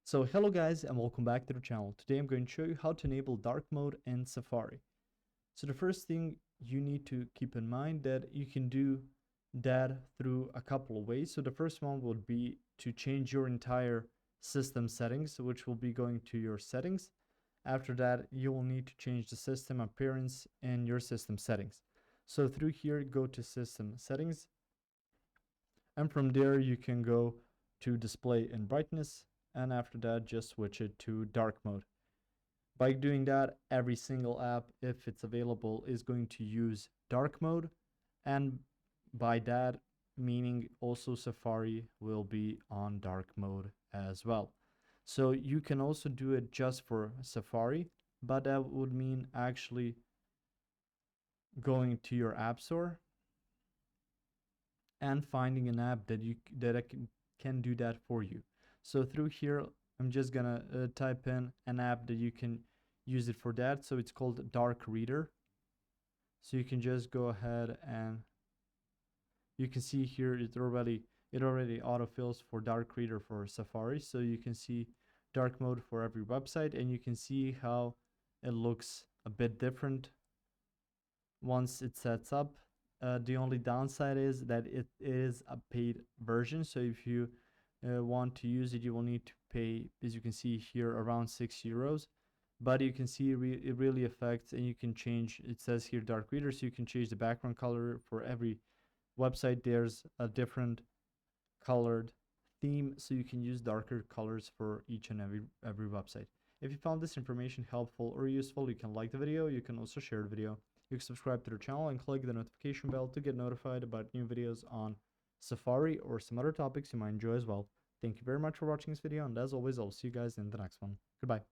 So hello guys and welcome back to the channel. Today I'm going to show you how to enable dark mode in Safari. So the first thing you need to keep in mind that you can do that through a couple of ways. So the first one would be to change your entire system settings, which will be going to your settings. After that, you will need to change the system appearance in your system settings. So through here, go to system settings, and from there you can go to display and brightness, and after that just switch it to dark mode. By doing that, every single app, if it's available, is going to use dark mode, and by that meaning also Safari will be on dark mode as well. So you can also do it just for Safari, but that would mean actually going to your app store and finding an app that can do that for you. So through here, I'm just gonna type in an app that you can use it for that. So it's called Dark Reader. So you can just go ahead and you can see here it already autofills for Dark Reader for Safari. So you can see dark mode for every website, and you can see how it looks a bit different once it sets up. The only downside is that it is a paid version. So if you want to use it, you will need to pay, as you can see here, around €6. But you can see it really affects, and you can change. It says here dark reader, so you can change the background color for every website. There's a different colored theme, so you can use darker colors for each and every website. If you found this information helpful or useful, you can like the video. You can also share the video. You can subscribe to the channel and click the notification bell to get notified about new videos on Safari or some other topics you might enjoy as well. Thank you very much for watching this video, and as always, I'll see you guys in the next one. Goodbye.